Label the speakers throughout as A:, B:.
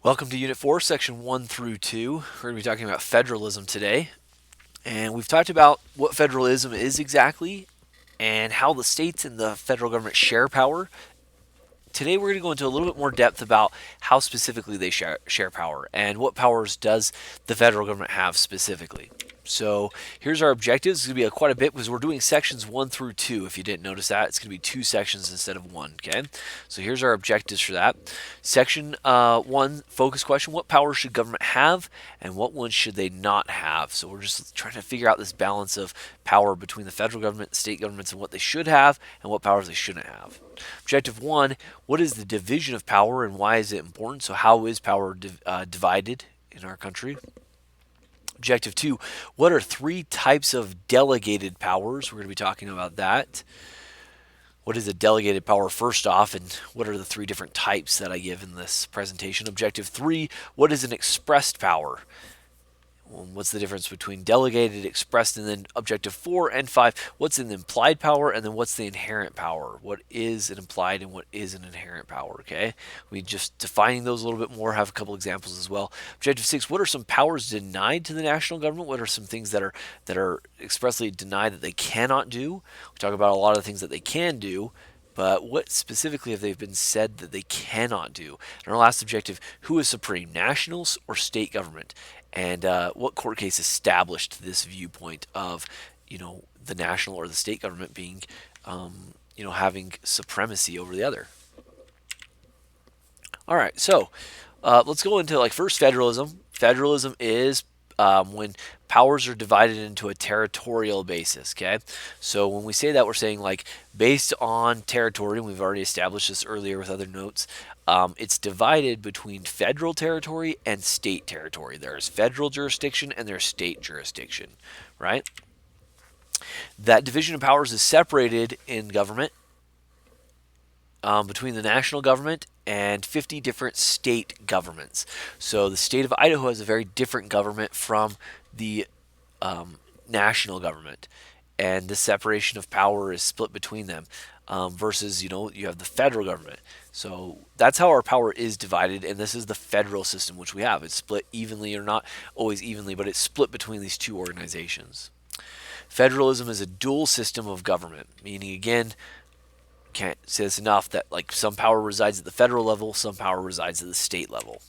A: Welcome to Unit 4, Section 1 through 2. We're going to be talking about federalism today. And we've talked about what federalism is exactly and how the states and the federal government share power. Today we're going to go into a little bit more depth about how specifically they share power and what powers does the federal government have specifically. So here's our objectives. It's going to be quite a bit because we're doing sections 1 through 2. If you didn't notice that, it's going to be 2 sections instead of 1. Okay, so here's our objectives for that. Section 1, focus question: what powers should government have and what ones should they not have? So we're just trying to figure out this balance of power between the federal government and state governments and what they should have and what powers they shouldn't have. Objective 1, what is the division of power and why is it important? So how is power divided in our country? Objective 2, what are 3 types of delegated powers? We're going to be talking about that. What is a delegated power first off, and what are the 3 different types that I give in this presentation? Objective 3, what is an expressed power? What's the difference between delegated, expressed, and then objective 4 and 5, what's an implied power, and then what's the inherent power? What is an implied and what is an inherent power? Okay, we just defining those a little bit more, have a couple examples as well. Objective 6, what are some powers denied to the national government? What are some things that are expressly denied that they cannot do? We talk about a lot of the things that they can do, but what specifically have they been said that they cannot do? And our last objective, who is supreme, nationals or state government? And what court case established this viewpoint of, the national or the state government being, having supremacy over the other? All right, so let's go into first federalism. Federalism is when powers are divided into a territorial basis. Okay, so when we say that, we're saying based on territory, and we've already established this earlier with other notes. It's divided between federal territory and state territory. There's federal jurisdiction and there's state jurisdiction, right? That division of powers is separated in government between the national government and 50 different state governments. So the state of Idaho has a very different government from the national government, and the separation of power is split between them. Versus, you have the federal government. So that's how our power is divided, and this is the federal system which we have. It's split evenly, or not always evenly, but it's split between these 2 organizations. Federalism is a dual system of government, meaning, again, can't say this enough, that some power resides at the federal level, some power resides at the state level.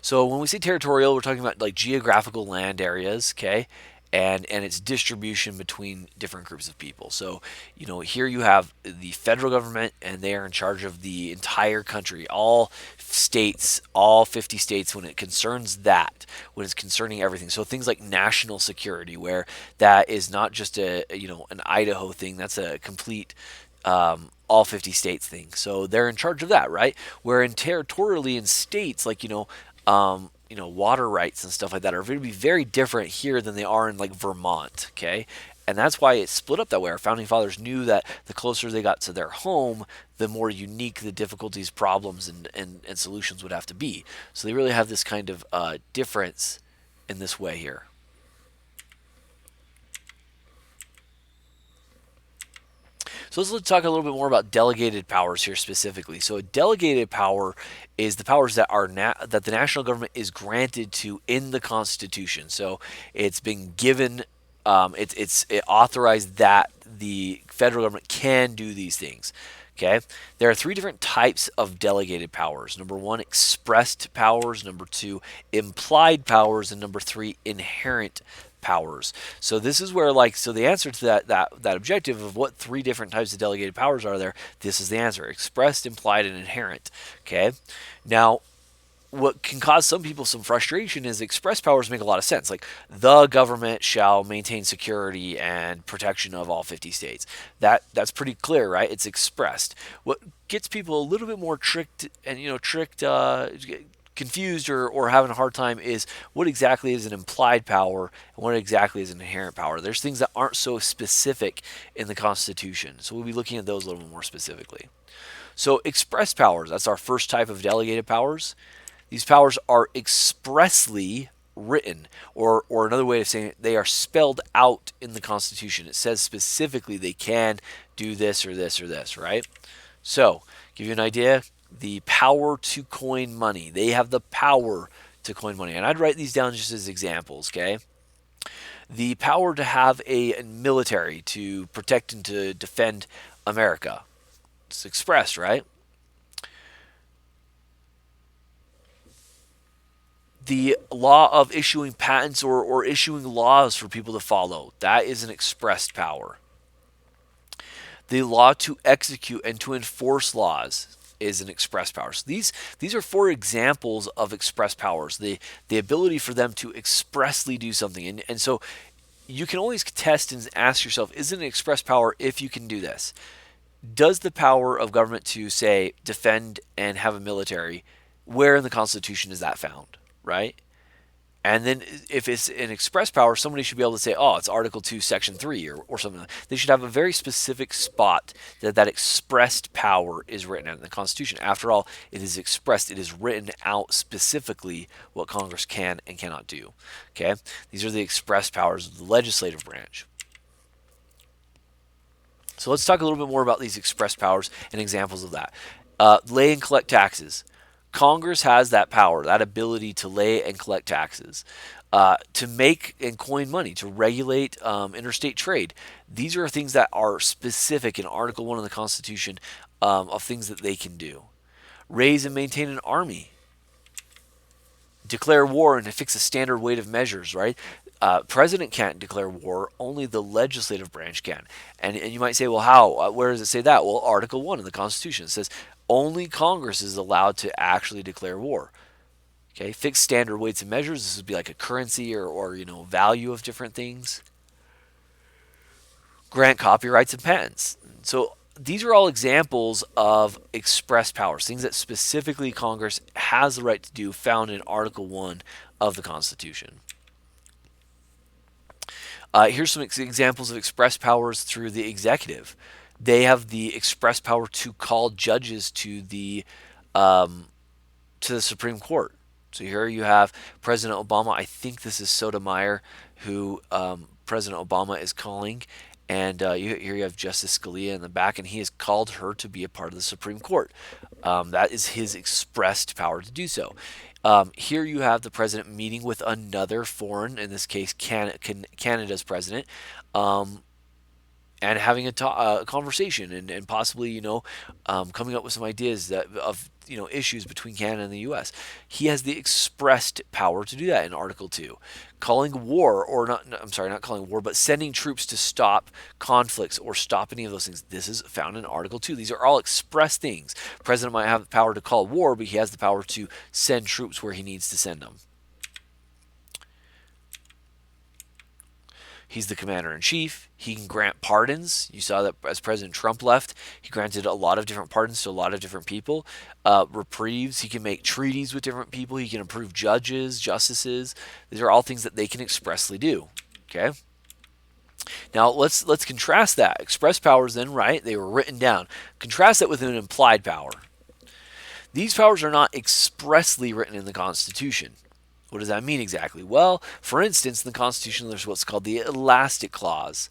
A: So when we say territorial, we're talking about geographical land areas, okay? And its distribution between different groups of people. So, here you have the federal government, and they are in charge of the entire country, all states, all 50 states, when it concerns that, when it's concerning everything. So things like national security, where that is not just an Idaho thing, that's a complete all 50 states thing. So they're in charge of that, right? Where in territorially in states, water rights and stuff like that are going to be very different here than they are in Vermont, okay? And that's why it's split up that way. Our founding fathers knew that the closer they got to their home, the more unique the difficulties, problems, and solutions would have to be. So they really have this kind of difference in this way here. So let's talk a little bit more about delegated powers here specifically. So a delegated power is the powers that are that the national government is granted to in the Constitution. So it's been given, it authorized that the federal government can do these things. Okay, there are 3 different types of delegated powers. Number 1, expressed powers. Number 2, implied powers, and number 3, inherent powers. So this is where so the answer to that objective of what 3 different types of delegated powers are there, this is the answer: expressed, implied, and inherent. Okay, now what can cause some people some frustration is express powers make a lot of sense. The government shall maintain security and protection of all 50 states. That's pretty clear, right? It's expressed. What gets people a little bit more tricked and confused or having a hard time is what exactly is an implied power and what exactly is an inherent power. There's things that aren't so specific in the Constitution, so we'll be looking at those a little bit more specifically. So express powers, that's our first type of delegated powers. These powers are expressly written, or another way of saying it, they are spelled out in the Constitution. It says specifically they can do this or this or this, right? So, give you an idea, The power to coin money. They have the power to coin money. And I'd write these down just as examples, okay? The power to have a military to protect and to defend America. It's expressed, right? The law of issuing patents or issuing laws for people to follow. That is an expressed power. The law to execute and to enforce laws is an express power. So these are four examples of express powers. The ability for them to expressly do something. And so you can always test and ask yourself, is it an express power if you can do this? Does the power of government to, say, defend and have a military, where in the Constitution is that found, right? And then if it's an express power, somebody should be able to say, oh, it's Article 2, Section 3 or something. They should have a very specific spot that expressed power is written out in the Constitution. After all, it is expressed. It is written out specifically what Congress can and cannot do. Okay? These are the express powers of the legislative branch. So let's talk a little bit more about these express powers and examples of that. Lay and collect taxes. Congress has that power, that ability to lay and collect taxes, to make and coin money, to regulate interstate trade. These are things that are specific in Article 1 of the Constitution of things that they can do. Raise and maintain an army. Declare war and fix a standard weight of measures, right? President can't declare war, only the legislative branch can. And you might say, well, how? Where does it say that? Well, Article 1 of the Constitution says only Congress is allowed to actually declare war. Okay, fix standard weights and measures. This would be like a currency or value of different things. Grant copyrights and patents. So these are all examples of express powers, things that specifically Congress has the right to do, found in Article 1 of the Constitution. Here's some examples of express powers through the executive. They have the express power to call judges to the Supreme Court. So here you have President Obama. I think this is Sotomayor, who President Obama is calling, and here you have Justice Scalia in the back, and he has called her to be a part of the Supreme Court. That is his expressed power to do so. Here you have the president meeting with another foreign, in this case Canada's president, and having a conversation and possibly coming up with some ideas of issues between Canada and the U.S. He has the expressed power to do that in Article 2. Calling war, or not calling war, but sending troops to stop conflicts or stop any of those things. This is found in Article 2. These are all express things. The president might have the power to call war, but he has the power to send troops where he needs to send them. He's the commander-in-chief. He can grant pardons. You saw that as President Trump left, he granted a lot of different pardons to a lot of different people. Reprieves. He can make treaties with different people. He can approve judges, justices. These are all things that they can expressly do. Okay. Now let's contrast that. Express powers, then, right? They were written down. Contrast that with an implied power. These powers are not expressly written in the Constitution. What does that mean exactly? Well, for instance, in the Constitution, there's what's called the elastic clause.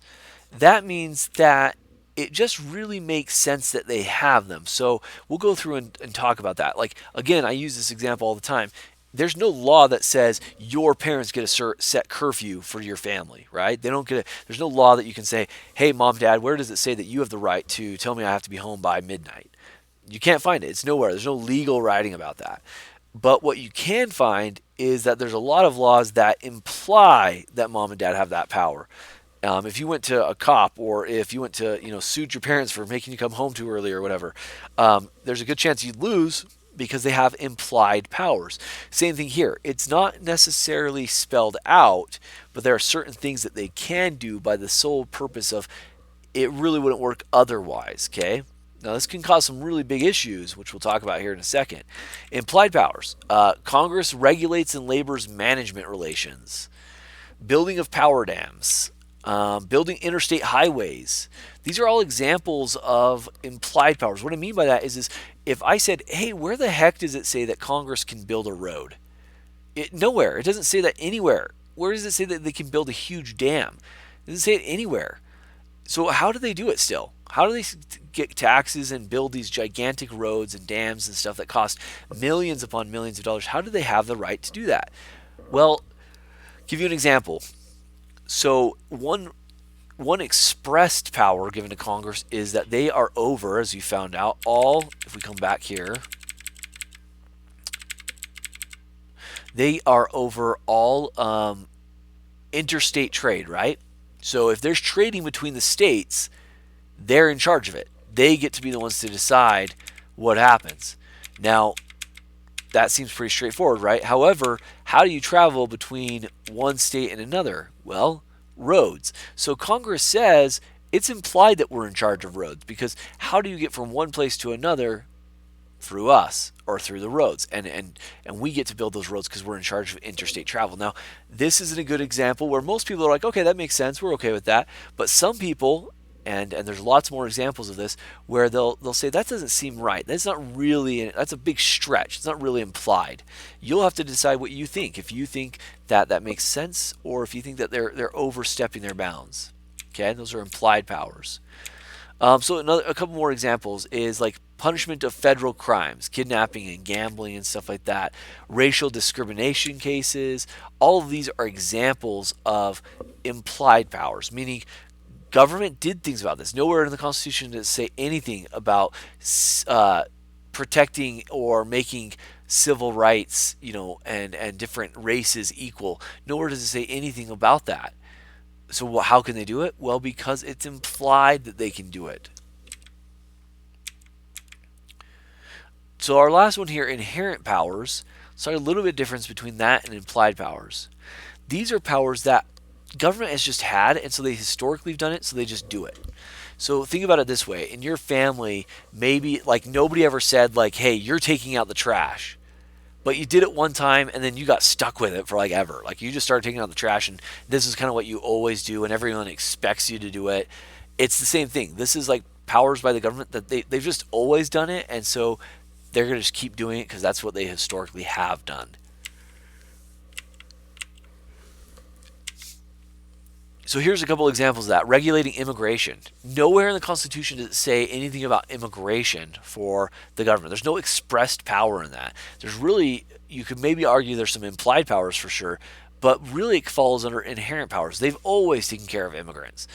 A: That means that it just really makes sense that they have them. So we'll go through and talk about that. Like, again, I use this example all the time. There's no law that says your parents get a set curfew for your family, right? They don't get there's no law that you can say, hey, mom, dad, where does it say that you have the right to tell me I have to be home by midnight? You can't find it. It's nowhere. There's no legal writing about that. But what you can find is that there's a lot of laws that imply that mom and dad have that power. If you went to a cop, or if you went to sued your parents for making you come home too early or whatever, there's a good chance you'd lose because they have implied powers. Same thing here. It's not necessarily spelled out, but there are certain things that they can do by the sole purpose of it really wouldn't work otherwise. Okay. Now, this can cause some really big issues, which we'll talk about here in a second. Implied powers. Congress regulates and labors management relations. Building of power dams. Building interstate highways. These are all examples of implied powers. What I mean by that is if I said, hey, where the heck does it say that Congress can build a road? Nowhere. It doesn't say that anywhere. Where does it say that they can build a huge dam? It doesn't say it anywhere. So how do they do it still? How do they get taxes and build these gigantic roads and dams and stuff that cost millions upon millions of dollars? How do they have the right to do that? Well, give you an example. So one expressed power given to Congress is that they are over, as you found out, all, if we come back here, they are over all interstate trade, right? So if there's trading between the states, they're in charge of it. They get to be the ones to decide what happens. Now, that seems pretty straightforward, right? However, how do you travel between one state and another? Well, roads. So Congress says it's implied that we're in charge of roads, because how do you get from one place to another? Through us, or through the roads, and we get to build those roads because we're in charge of interstate travel. Now, this isn't a good example where most people are like, okay, that makes sense, we're okay with that. But some people, and there's lots more examples of this, where they'll say that doesn't seem right. That's not really, that's a big stretch. It's not really implied. You'll have to decide what you think. If you think that that makes sense, or if you think that they're overstepping their bounds. Okay, those are implied powers. So a couple more examples is like punishment of federal crimes, kidnapping and gambling and stuff like that, racial discrimination cases. All of these are examples of implied powers, meaning government did things about this. Nowhere in the Constitution does it say anything about protecting or making civil rights, and different races equal. Nowhere does it say anything about that. So how can they do it? Well, because it's implied that they can do it. So our last one here, inherent powers. So a little bit difference between that and implied powers. These are powers that government has just had, and so they historically have done it, so they just do it. So think about it this way. In your family, maybe like nobody ever said like, hey, you're taking out the trash. But you did it one time and then you got stuck with it for like ever. Like you just started taking out the trash, and this is kind of what you always do and everyone expects you to do it. It's the same thing. This is like powers by the government that they've just always done it, and so they're going to just keep doing it because that's what they historically have done. So here's a couple examples of that. Regulating immigration. Nowhere in the Constitution does it say anything about immigration for the government. There's no expressed power in that. There's really, you could maybe argue there's some implied powers for sure, but really it falls under inherent powers. They've always taken care of immigrants.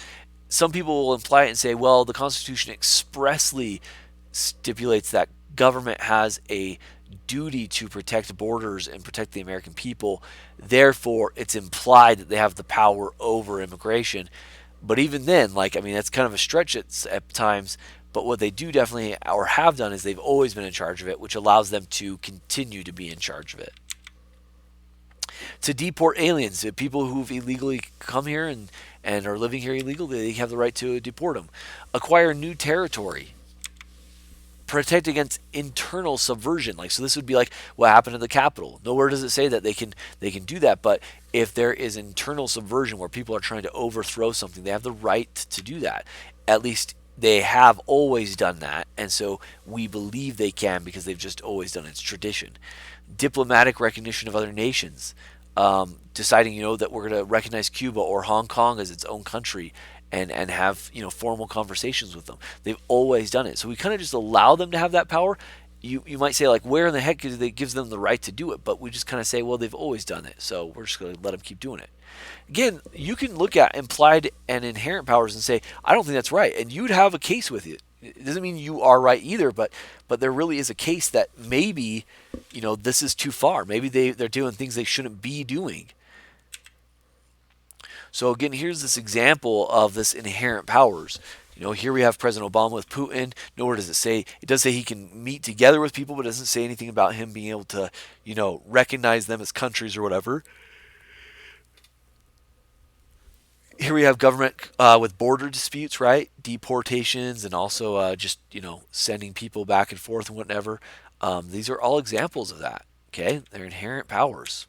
A: Some people will imply it and say, well, the Constitution expressly stipulates that government has a duty to protect borders and protect the American people. Therefore, it's implied that they have the power over immigration. But even then, that's kind of a stretch at times. But what they do definitely, or have done, is they've always been in charge of it, which allows them to continue to be in charge of it. To deport aliens, people who've illegally come here and are living here illegally, they have the right to deport them. Acquire new territory. Protect against internal subversion. So this would be like what happened in the Capitol. Nowhere does it say that they can do that, but if there is internal subversion where people are trying to overthrow something, they have the right to do that. At least they have always done that, and so we believe they can because they've just always done it. It's tradition. Diplomatic recognition of other nations. Deciding, that we're going to recognize Cuba or Hong Kong as its own country and have, formal conversations with them. They've always done it. So we kind of just allow them to have that power. You might say, like, where in the heck gives them the right to do it? But we just kind of say, well, they've always done it, so we're just going to let them keep doing it. Again, you can look at implied and inherent powers and say, I don't think that's right, and you'd have a case with it. It doesn't mean you are right either, but there really is a case that maybe, this is too far. Maybe they're doing things they shouldn't be doing. So again, here's this example of this inherent powers. Here we have President Obama with Putin. Nowhere does it say, it does say he can meet together with people, but it doesn't say anything about him being able to, recognize them as countries or whatever. Here we have government with border disputes, right? Deportations and also just, sending people back and forth and whatever. These are all examples of that, okay? They're inherent powers.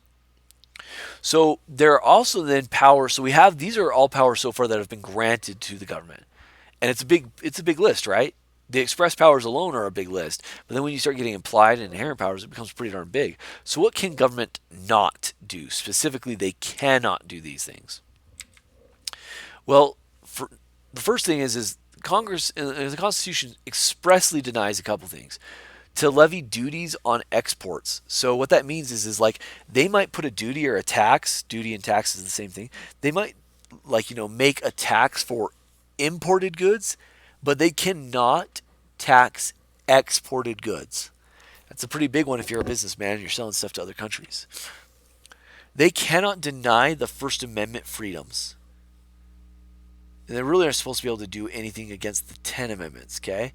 A: So there are also then powers. So we have, these are all powers so far that have been granted to the government. And it's a big list, right? The express powers alone are a big list. But then when you start getting implied and inherent powers, it becomes pretty darn big. So what can government not do? Specifically, they cannot do these things. Well, the first thing is Congress in the Constitution expressly denies a couple things. To levy duties on exports. So what that means is like they might put a duty or a tax. Duty and tax is the same thing. They might make a tax for imported goods, but they cannot tax exported goods. That's a pretty big one if you're a businessman and you're selling stuff to other countries. They cannot deny the First Amendment freedoms. And they really aren't supposed to be able to do anything against the 10 amendments, okay?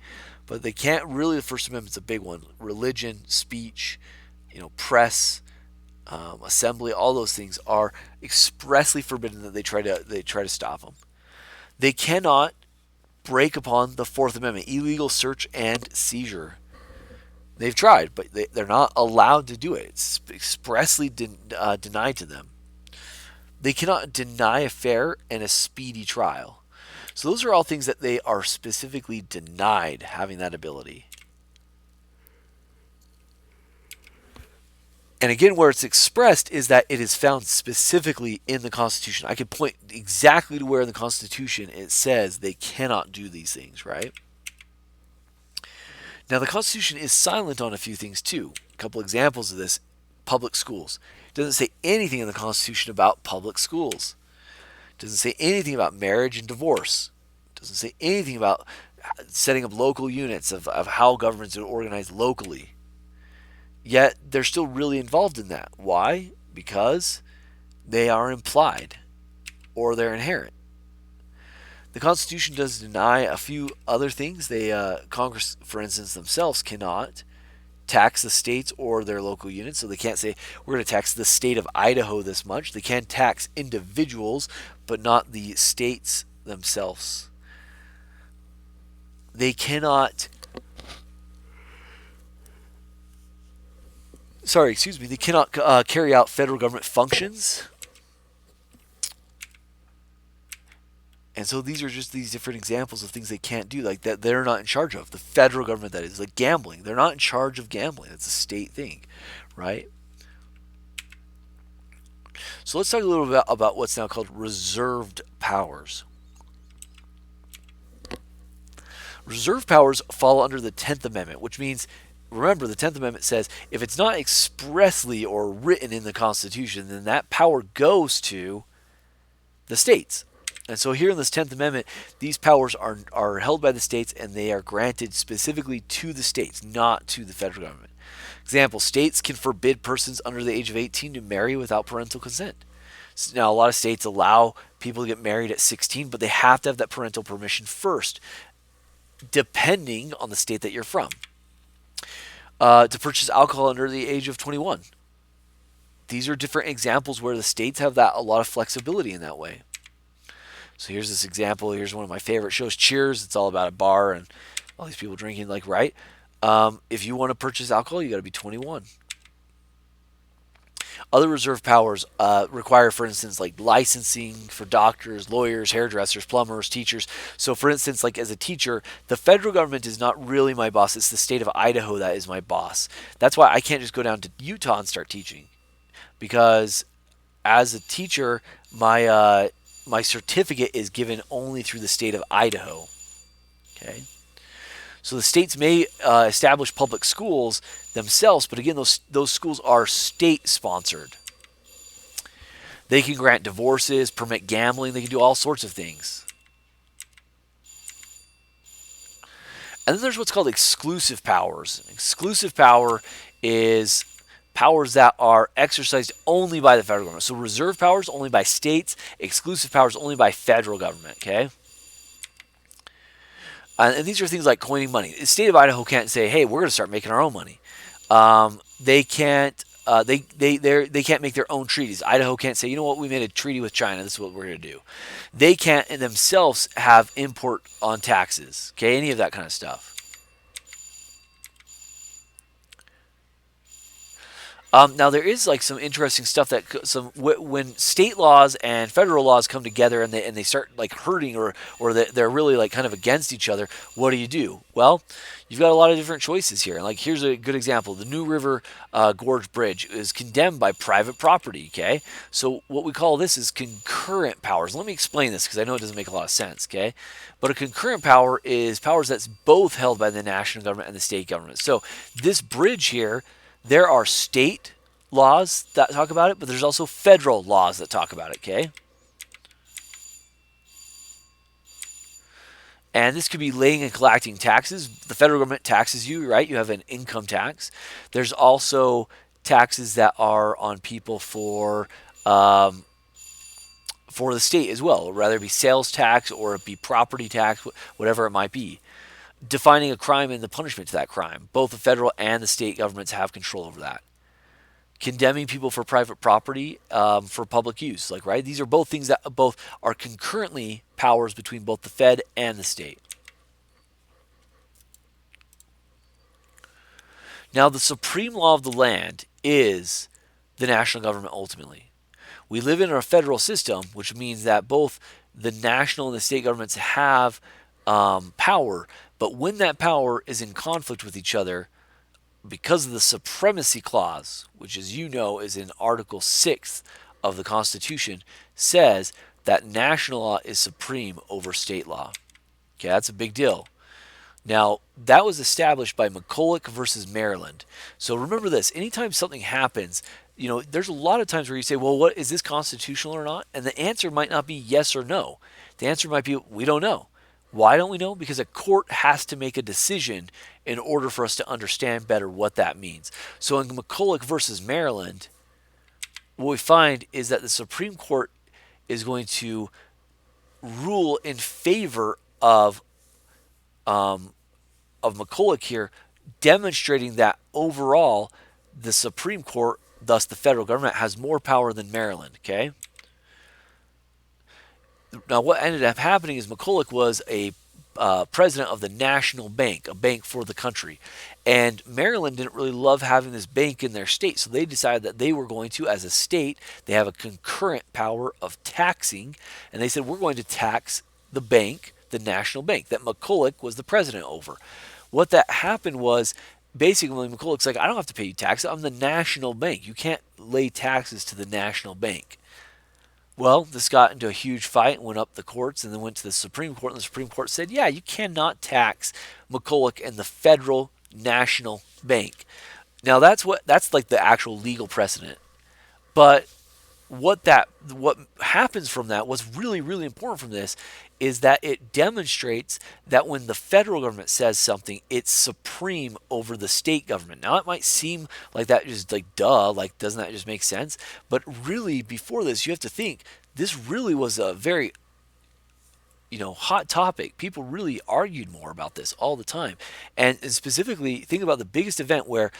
A: But they can't really, the First Amendment's a big one. Religion, speech, press, assembly, all those things are expressly forbidden that they try to stop them. They cannot break upon the Fourth Amendment, illegal search and seizure. They've tried, but they're not allowed to do it. It's expressly denied to them. They cannot deny a fair and a speedy trial. So those are all things that they are specifically denied having that ability. And again, where it's expressed is that it is found specifically in the Constitution. I can point exactly to where in the Constitution it says they cannot do these things, right? Now, the Constitution is silent on a few things too. A couple examples of this: public schools. It doesn't say anything in the Constitution about public schools. It doesn't say anything about marriage and divorce. It doesn't say anything about setting up local units of how governments are organized locally. Yet they're still really involved in that. Why? Because they are implied or they're inherent. The Constitution does deny a few other things. Congress, for instance, themselves cannot tax the states or their local units. So they can't say, we're going to tax the state of Idaho this much. They can tax individuals, but not the states themselves. They cannot... they cannot carry out federal government functions. And so these are just these different examples of things they can't do, like that they're not in charge of. The federal government, that is, like gambling. They're not in charge of gambling. It's a state thing, right? So let's talk a little bit about what's now called reserved powers. Reserved powers fall under the 10th Amendment, which means, remember, the 10th Amendment says if it's not expressly or written in the Constitution, then that power goes to the states. And so here in this 10th Amendment, these powers are held by the states, and they are granted specifically to the states, not to the federal government. Example, states can forbid persons under the age of 18 to marry without parental consent. So now, a lot of states allow people to get married at 16, but they have to have that parental permission first, depending on the state that you're from. To purchase alcohol under the age of 21. These are different examples where the states have a lot of flexibility in that way. So here's this example. Here's one of my favorite shows, Cheers. It's all about a bar and all these people drinking, right? If you want to purchase alcohol, you got to be 21. Other reserve powers require, for instance, like licensing for doctors, lawyers, hairdressers, plumbers, teachers. So, for instance, like as a teacher, the federal government is not really my boss. It's the state of Idaho that is my boss. That's why I can't just go down to Utah and start teaching. Because as a teacher, my certificate is given only through the state of Idaho. Okay? So the states may establish public schools themselves, but again, those schools are state-sponsored. They can grant divorces, permit gambling, they can do all sorts of things. And then there's what's called exclusive powers. Exclusive power is powers that are exercised only by the federal government. So reserve powers only by states, exclusive powers only by federal government, okay? And these are things like coining money. The state of Idaho can't say, "Hey, we're going to start making our own money." They can't. They can't make their own treaties. Idaho can't say, "You know what? We made a treaty with China. This is what we're going to do." They can't in themselves have import on taxes. Okay, any of that kind of stuff. Now there is like some interesting stuff that when state laws and federal laws come together and they start like hurting or they're really like kind of against each other. What do? Well, you've got a lot of different choices here. Like here's a good example: the New River Gorge Bridge is condemned by private property. Okay, so what we call this is concurrent powers. Let me explain this because I know it doesn't make a lot of sense. Okay, but a concurrent power is powers that's both held by the national government and the state government. So this bridge here, there are state laws that talk about it, but there's also federal laws that talk about it, okay? And this could be laying and collecting taxes. The federal government taxes you, right? You have an income tax. There's also taxes that are on people for the state as well, whether it be sales tax or it be property tax, whatever it might be. Defining a crime and the punishment to that crime. Both the federal and the state governments have control over that. Condemning people for private property for public use. Like, right? These are both things that both are concurrently powers between both the Fed and the state. Now, the supreme law of the land is the national government ultimately. We live in a federal system, which means that both the national and the state governments have power, but when that power is in conflict with each other, because of the supremacy clause, which as you know is in Article 6 of the Constitution, says that national law is supreme over state law. Okay, that's a big deal. Now, that was established by McCulloch versus Maryland. So remember this, anytime something happens, there's a lot of times where you say, well, what is this constitutional or not? And the answer might not be yes or no. The answer might be, we don't know. Why don't we know? Because a court has to make a decision in order for us to understand better what that means. So in McCulloch versus Maryland, what we find is that the Supreme Court is going to rule in favor of McCulloch here, demonstrating that overall the Supreme Court, thus the federal government, has more power than Maryland. Okay. Now, what ended up happening is McCulloch was a president of the National Bank, a bank for the country. And Maryland didn't really love having this bank in their state, so they decided that they were going to, as a state, they have a concurrent power of taxing, and they said, we're going to tax the bank, the National Bank, that McCulloch was the president over. What that happened was, basically, McCulloch's like, I don't have to pay you taxes, I'm the National Bank. You can't lay taxes to the National Bank. Well, this got into a huge fight and went up the courts and then went to the Supreme Court. And the Supreme Court said, yeah, you cannot tax McCulloch and the Federal National Bank. Now, that's like the actual legal precedent. But what happens from that, what's really, really important from this, is that it demonstrates that when the federal government says something, it's supreme over the state government. Now, it might seem like that just like duh, like doesn't that just make sense? But really, before this, you have to think this really was a very hot topic. People really argued more about this all the time, and specifically think about the biggest event where.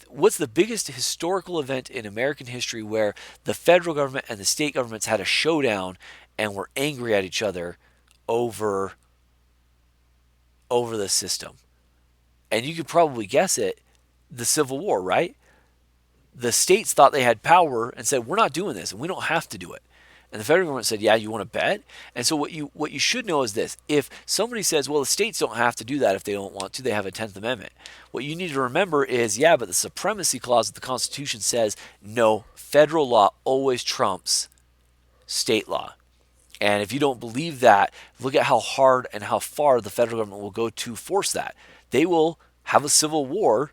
A: What's the biggest historical event in American history where the federal government and the state governments had a showdown and were angry at each other over the system? And you could probably guess it, the Civil War, right? The states thought they had power and said, we're not doing this and we don't have to do it. And the federal government said, yeah, you want to bet? And so what you should know is this. If somebody says, well, the states don't have to do that if they don't want to, they have a 10th Amendment. What you need to remember is, yeah, but the supremacy clause of the Constitution says, no, federal law always trumps state law. And if you don't believe that, look at how hard and how far the federal government will go to force that. They will have a civil war,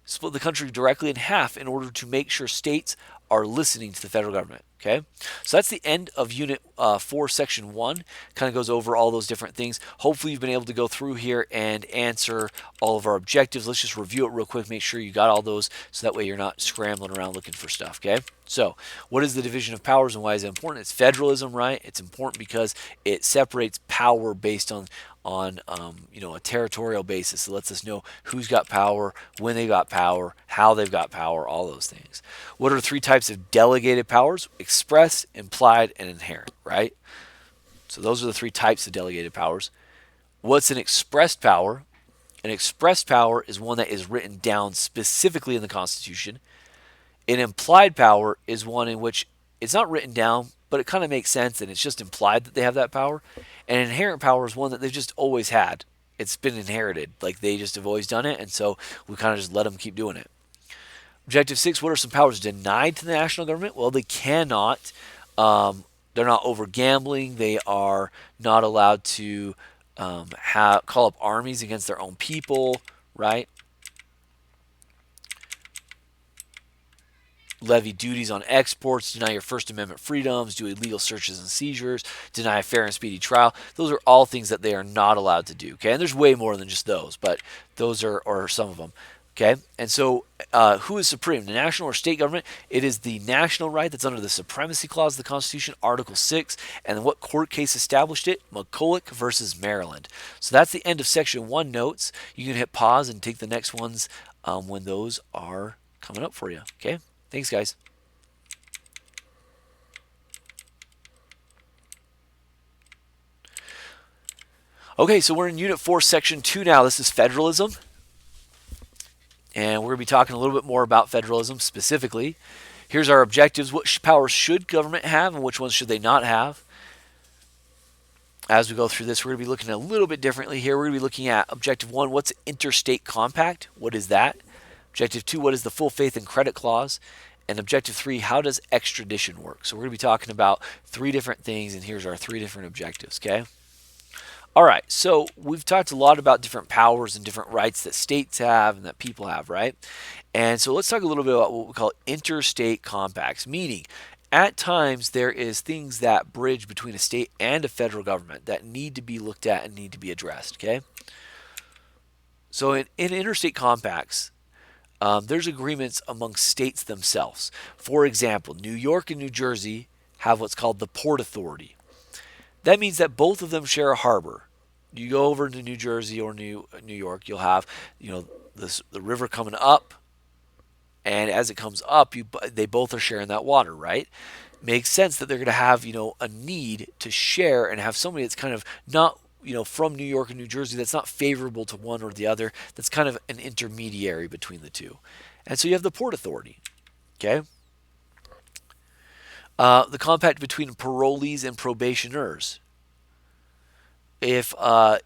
A: split the country directly in half in order to make sure states are listening to the federal government. Okay, so that's the end of Unit 4, Section 1. Kind of goes over all those different things. Hopefully you've been able to go through here and answer all of our objectives. Let's just review it real quick, make sure you got all those, so that way you're not scrambling around looking for stuff. Okay, so what is the division of powers and why is it important? It's federalism, right? It's important because it separates power based on a territorial basis. It lets us know who's got power, when they got power, how they've got power, all those things. What are 3 types of delegated powers? Expressed, implied, and inherent, right? So those are the 3 types of delegated powers. What's an expressed power? An expressed power is one that is written down specifically in the Constitution. An implied power is one in which it's not written down, but it kind of makes sense and it's just implied that they have that power. An inherent power is one that they've just always had. It's been inherited. Like they just have always done it, and so we kind of just let them keep doing it. Objective 6, what are some powers denied to the national government? Well, they cannot. They're not over gambling. They are not allowed to call up armies against their own people, right? Levy duties on exports, deny your First Amendment freedoms, do illegal searches and seizures, deny a fair and speedy trial. Those are all things that they are not allowed to do. Okay, and there's way more than just those, but those are some of them. Okay, and so who is supreme, the national or state government? It is the national right that's under the Supremacy Clause of the Constitution, Article 6, and what court case established it? McCulloch versus Maryland. So that's the end of Section 1 notes. You can hit pause and take the next ones when those are coming up for you. Okay, thanks, guys. Okay, so we're in Unit 4, Section 2 now. This is Federalism. And we're going to be talking a little bit more about federalism specifically. Here's our objectives. What powers should government have and which ones should they not have? As we go through this, we're going to be looking at a little bit differently here. We're going to be looking at Objective 1, what's an interstate compact? What is that? Objective 2, what is the full faith and credit clause? And Objective 3, how does extradition work? So we're going to be talking about 3 different things, and here's our 3 different objectives, okay? All right, so we've talked a lot about different powers and different rights that states have and that people have, right? And so let's talk a little bit about what we call interstate compacts, meaning at times there is things that bridge between a state and a federal government that need to be looked at and need to be addressed, okay? So in interstate compacts, there's agreements among states themselves. For example, New York and New Jersey have what's called the Port Authority. That means that both of them share a harbor. You go over to New Jersey or New York, you'll have the river coming up, and as it comes up, they both are sharing that water, right? Makes sense that they're going to have a need to share and have somebody that's kind of not from New York and New Jersey that's not favorable to one or the other. That's kind of an intermediary between the two, and so you have the Port Authority. Okay. The compact between parolees and probationers. If a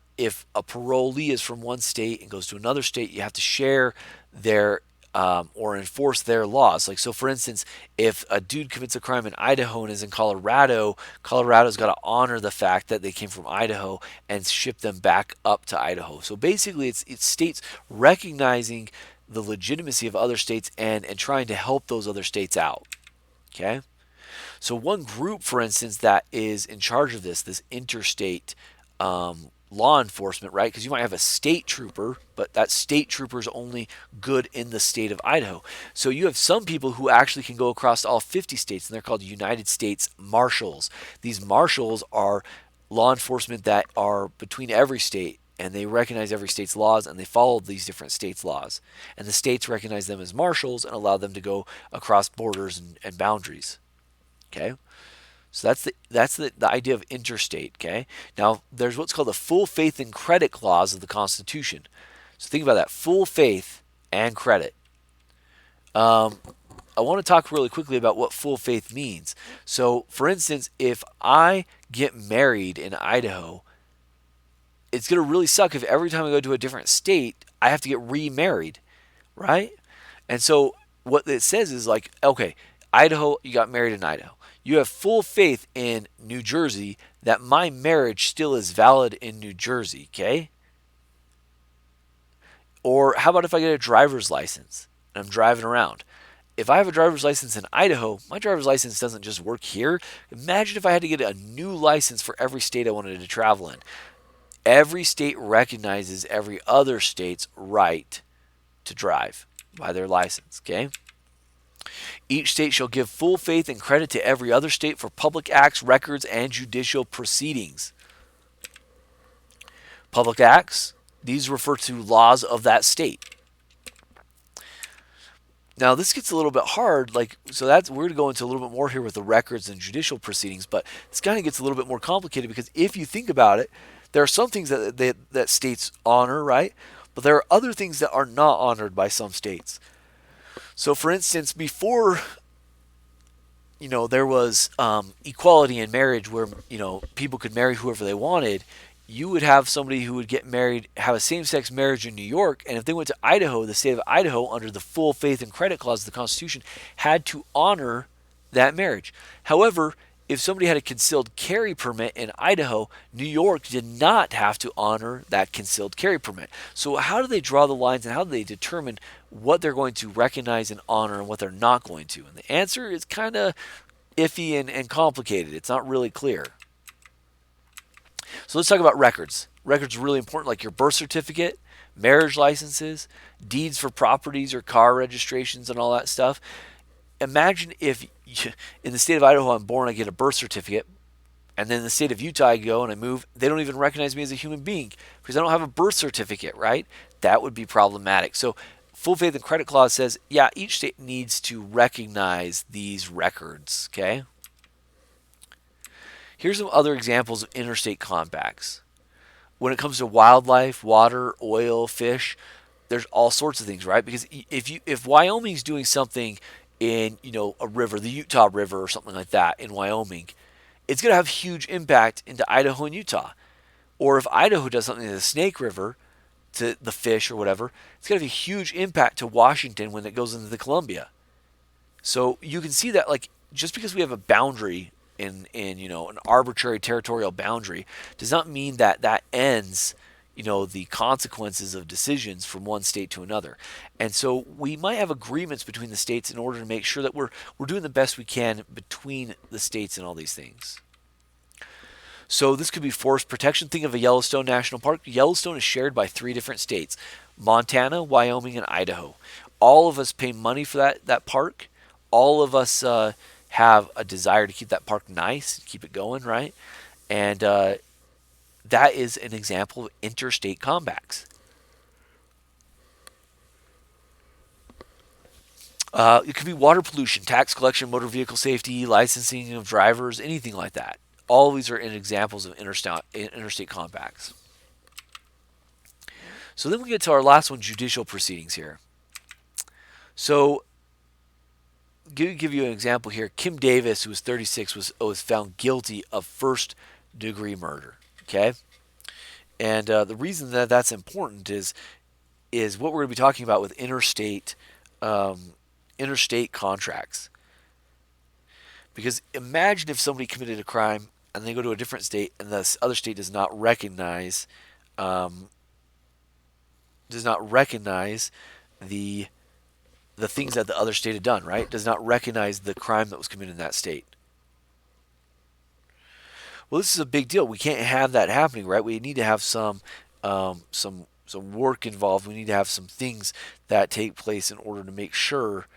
A: parolee is from one state and goes to another state, you have to share their or enforce their laws. Like, so for instance, if a dude commits a crime in Idaho and is in Colorado, Colorado's got to honor the fact that they came from Idaho and ship them back up to Idaho. So basically, it's states recognizing the legitimacy of other states and trying to help those other states out. Okay. So one group, for instance, that is in charge of this interstate law enforcement, right? Because you might have a state trooper, but that state trooper is only good in the state of Idaho. So you have some people who actually can go across all 50 states, and they're called United States Marshals. These marshals are law enforcement that are between every state, and they recognize every state's laws, and they follow these different states' laws. And the states recognize them as marshals and allow them to go across borders and boundaries. Okay? So that's the idea of interstate, okay? Now, there's what's called the full faith and credit clause of the Constitution. So think about that, full faith and credit. I want to talk really quickly about what full faith means. So, for instance, if I get married in Idaho, it's going to really suck if every time I go to a different state, I have to get remarried, right? And so what it says is like, okay, Idaho, you got married in Idaho. You have full faith in New Jersey that my marriage still is valid in New Jersey, okay? Or how about if I get a driver's license and I'm driving around? If I have a driver's license in Idaho, my driver's license doesn't just work here. Imagine if I had to get a new license for every state I wanted to travel in. Every state recognizes every other state's right to drive by their license, okay? Each state shall give full faith and credit to every other state for public acts, records, and judicial proceedings. Public acts, these refer to laws of that state. Now this gets a little bit hard, we're going to go into a little bit more here with the records and judicial proceedings, but this kind of gets a little bit more complicated because if you think about it, there are some things that states honor, right? But there are other things that are not honored by some states. So, for instance, before there was equality in marriage where people could marry whoever they wanted, you would have somebody who would get married, have a same-sex marriage in New York, and if they went to Idaho, the state of Idaho, under the full faith and credit clause of the Constitution, had to honor that marriage. However, if somebody had a concealed carry permit in Idaho, New York did not have to honor that concealed carry permit. So how do they draw the lines, and how do they determine what they're going to recognize and honor and what they're not going to? And the answer is kind of iffy and complicated. It's not really clear. So let's talk about records. Records are really important, like your birth certificate, marriage licenses, deeds for properties or car registrations and all that stuff. Imagine if in the state of Idaho I'm born, I get a birth certificate, and then in the state of Utah I go and I move, they don't even recognize me as a human being because I don't have a birth certificate, right? That would be problematic. So full faith and credit clause says, yeah, each state needs to recognize these records, okay? Here's some other examples of interstate compacts. When it comes to wildlife, water, oil, fish, there's all sorts of things, right? Because if Wyoming's doing something in a river, the Utah River or something like that in Wyoming, it's going to have huge impact into Idaho and Utah. Or if Idaho does something to the Snake River, to the fish or whatever, it's going to have a huge impact to Washington when it goes into the Columbia. So you can see that, like, just because we have a boundary in an arbitrary territorial boundary does not mean that that ends the consequences of decisions from one state to another. And so we might have agreements between the states in order to make sure that we're doing the best we can between the states and all these things. So this could be forest protection. Think of a Yellowstone National Park. Yellowstone is shared by 3 different states: Montana, Wyoming, and Idaho. All of us pay money for that park. All of us have a desire to keep that park nice, keep it going, right? And that is an example of interstate compacts. It could be water pollution, tax collection, motor vehicle safety, licensing of drivers, anything like that. All of these are examples of interstate compacts. So then we get to our last one, judicial proceedings here. So give you an example here. Kim Davis, who was 36, was found guilty of first-degree murder. Okay, and the reason that that's important is what we're going to be talking about with interstate contracts. Because imagine if somebody committed a crime and they go to a different state and this other state does not recognize the things that the other state had done, right? Does not recognize the crime that was committed in that state. Well, this is a big deal. We can't have that happening, right? We need to have some work involved. We need to have some things that take place in order to make sure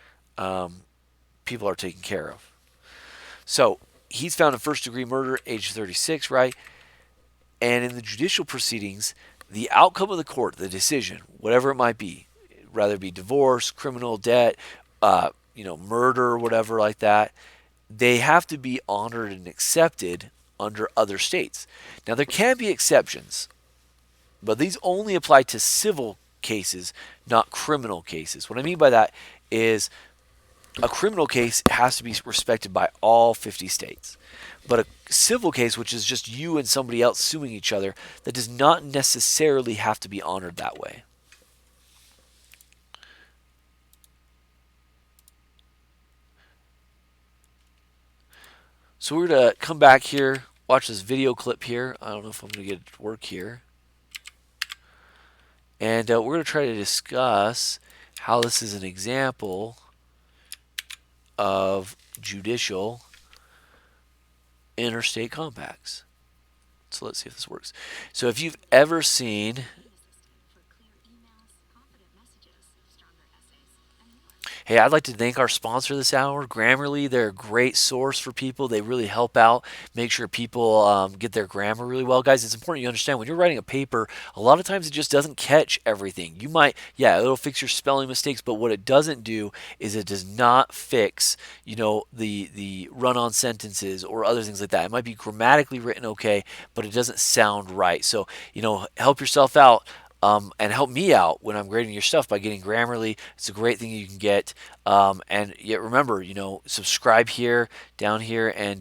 A: people are taken care of. So he's found in first-degree murder, age 36, right? And in the judicial proceedings, the outcome of the court, the decision, whatever it might be, rather be divorce, criminal debt, murder, whatever like that, they have to be honored and accepted under other states. Now, there can be exceptions, but these only apply to civil cases, not criminal cases. What I mean by that is a criminal case has to be respected by all 50 states. But a civil case, which is just you and somebody else suing each other, that does not necessarily have to be honored that way. So we're going to come back here, watch this video clip here. I don't know if I'm going to get it to work here. And we're going to try to discuss how this is an example of judicial interstate compacts. So let's see if this works. So if you've ever seen... Hey, I'd like to thank our sponsor this hour, Grammarly. They're a great source for people. They really help out, make sure people get their grammar really well. Guys, it's important you understand when you're writing a paper, a lot of times it just doesn't catch everything. You might, it'll fix your spelling mistakes, but what it doesn't do is it does not fix, the run-on sentences or other things like that. It might be grammatically written okay, but it doesn't sound right. So, help yourself out. and help me out when I'm grading your stuff by getting Grammarly. It's a great thing you can get. And yet remember, subscribe here, down here, and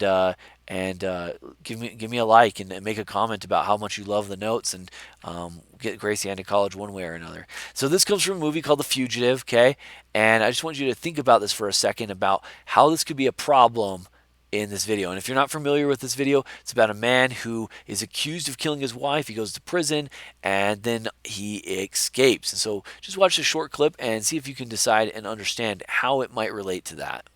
A: give me a like and make a comment about how much you love the notes, and get Gracie into college one way or another. So this comes from a movie called The Fugitive, okay? And I just want you to think about this for a second about how this could be a problem in this video. And if you're not familiar with this video, it's about a man who is accused of killing his wife. He goes to prison and then he escapes. And so just watch this short clip and see if you can decide and understand how it might relate to that.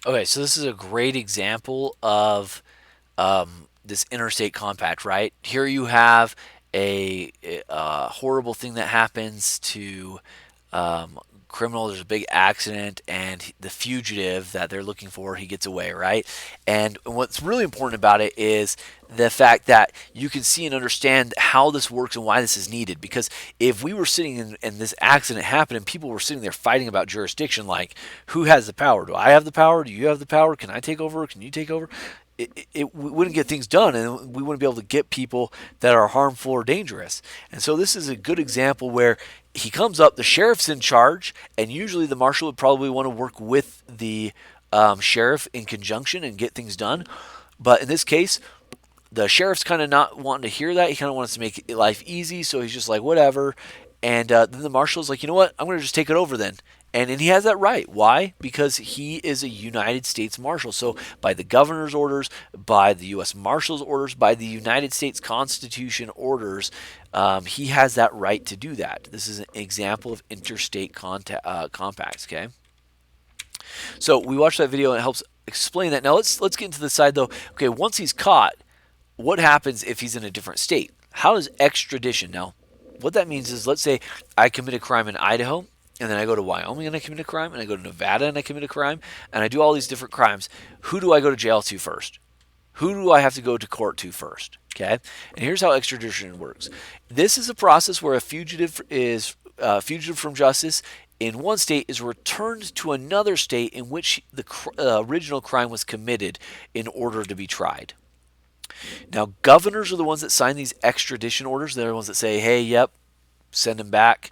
A: Okay, so this is a great example of this interstate compact, right? Here you have a horrible thing that happens to criminal. There's a big accident, and the fugitive that they're looking for, he gets away, right? And what's really important about it is the fact that you can see and understand how this works and why this is needed. Because if we were sitting and this accident happened and people were sitting there fighting about jurisdiction, like who has the power? Do I have the power? Do you have the power? Can I take over? Can you take over? We wouldn't get things done, and we wouldn't be able to get people that are harmful or dangerous. And so this is a good example where he comes up, the sheriff's in charge, and usually the marshal would probably want to work with the sheriff in conjunction and get things done. But in this case, the sheriff's kind of not wanting to hear that. He kind of wants to make life easy, so he's just like, whatever. And then the marshal's like, you know what? I'm going to just take it over then. And he has that right. Why? Because he is a United States Marshal. So by the governor's orders, by the U.S. Marshal's orders, by the United States Constitution orders, he has that right to do that. This is an example of interstate compacts, okay? So we watched that video and it helps explain that. Now let's get into the side though. Okay, once he's caught, what happens if he's in a different state? How does extradition? Now, what that means is, let's say I commit a crime in Idaho, and then I go to Wyoming and I commit a crime, and I go to Nevada and I commit a crime, and I do all these different crimes. Who do I go to jail to first? Who do I have to go to court to first? Okay, and here's how extradition works. This is a process where a fugitive is fugitive from justice in one state is returned to another state in which the original crime was committed in order to be tried. Now, governors are the ones that sign these extradition orders. They're the ones that say, hey, yep, send them back.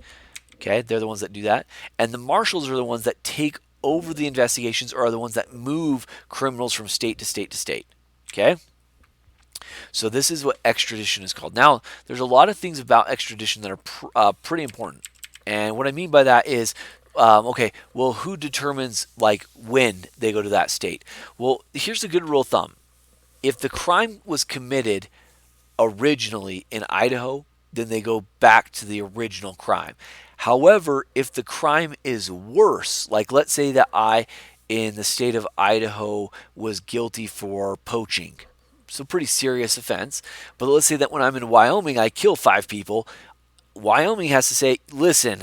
A: Okay, they're the ones that do that. And the marshals are the ones that take over the investigations, or are the ones that move criminals from state to state to state. Okay? So this is what extradition is called. Now, there's a lot of things about extradition that are pretty important. And what I mean by that is, okay, well, who determines like when they go to that state? Well, here's a good rule of thumb. If the crime was committed originally in Idaho, then they go back to the original crime. However, if the crime is worse, like let's say that I, in the state of Idaho, was guilty for poaching, so pretty serious offense, but let's say that when I'm in Wyoming, I kill 5 people, Wyoming has to say, listen,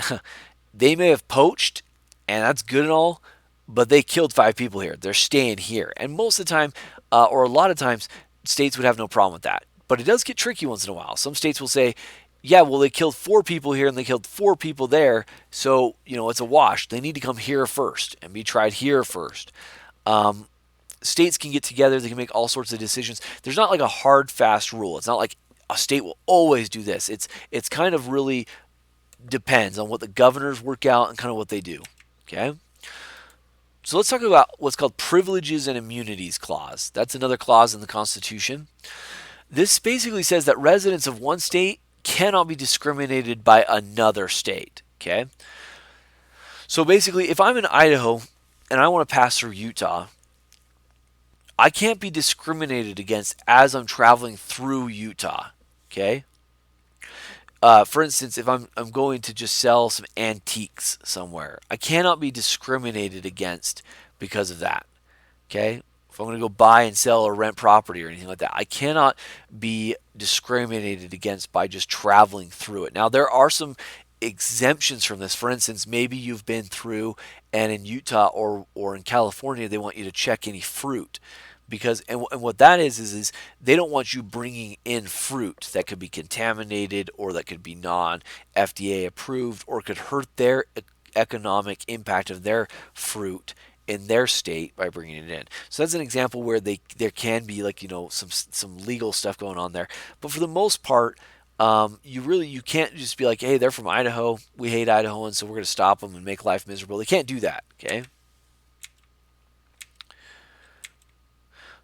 A: they may have poached, and that's good and all, but they killed 5 people here. They're staying here. And most of the time, or a lot of times, states would have no problem with that. But it does get tricky once in a while. Some states will say, yeah, well, they killed 4 people here and they killed 4 people there, so, it's a wash. They need to come here first and be tried here first. States can get together. They can make all sorts of decisions. There's not like a hard, fast rule. It's not like a state will always do this. It's kind of really depends on what the governors work out and kind of what they do. Okay? So let's talk about what's called Privileges and Immunities Clause. That's another clause in the Constitution. This basically says that residents of one state cannot be discriminated by another state. Okay? So basically, if I'm in Idaho and I want to pass through Utah, I can't be discriminated against as I'm traveling through Utah. Okay? For instance, if I'm going to just sell some antiques somewhere, I cannot be discriminated against because of that. Okay? If I'm going to go buy and sell or rent property or anything like that, I cannot be discriminated against by just traveling through it. Now, there are some exemptions from this. For instance, maybe you've been through and in Utah or in California, they want you to check any fruit. Because and what that is they don't want you bringing in fruit that could be contaminated or that could be non-FDA approved or could hurt their economic impact of their fruit in their state by bringing it in. So that's an example where there can be like some legal stuff going on there. But for the most part, you can't just be like, hey, they're from Idaho, we hate Idahoans, so we're going to stop them and make life miserable. They can't do that. Okay.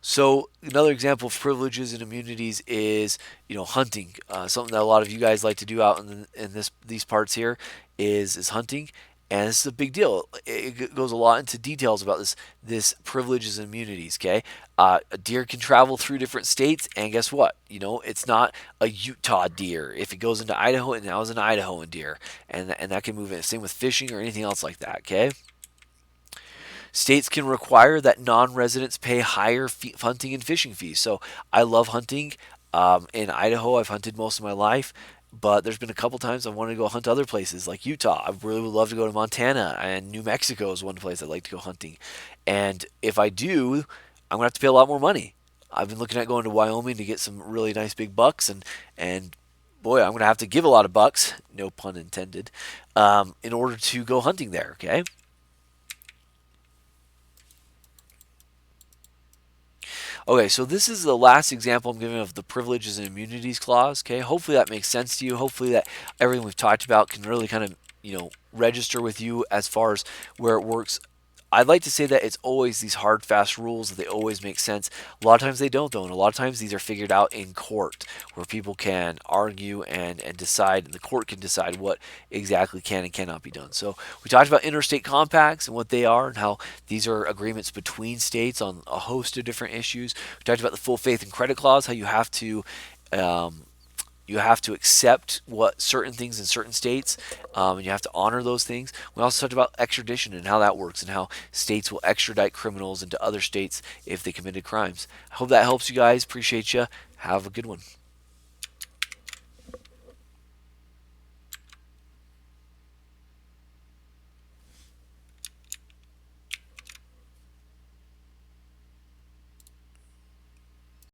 A: So another example of privileges and immunities is, hunting. Something that a lot of you guys like to do out in these parts here is hunting, and this is a big deal. It goes a lot into details about this privileges and immunities. Okay, a deer can travel through different states, and guess what? It's not a Utah deer. If it goes into Idaho, it now is an Idahoan deer, and that can move in. Same with fishing or anything else like that. Okay. States can require that non-residents pay higher hunting and fishing fees. So I love hunting. In Idaho, I've hunted most of my life, but there's been a couple times I wanted to go hunt other places like Utah. I really would love to go to Montana, and New Mexico is one place I'd like to go hunting. And if I do, I'm gonna have to pay a lot more money. I've been looking at going to Wyoming to get some really nice big bucks, and boy, I'm gonna have to give a lot of bucks, no pun intended, in order to go hunting there. Okay. Okay, so this is the last example I'm giving of the privileges and immunities clause. Okay, hopefully that makes sense to you. Hopefully that everything we've talked about can really kind of register with you as far as where it works. I'd like to say that it's always these hard, fast rules that they always make sense. A lot of times they don't, though, and a lot of times these are figured out in court, where people can argue and decide, and the court can decide what exactly can and cannot be done. So we talked about interstate compacts and what they are, and how these are agreements between states on a host of different issues. We talked about the full faith and credit clause, how um, you have to accept what certain things in certain states, and you have to honor those things. We also talked about extradition and how that works, and how states will extradite criminals into other states if they committed crimes. I hope that helps you guys. Appreciate you. Have a good one.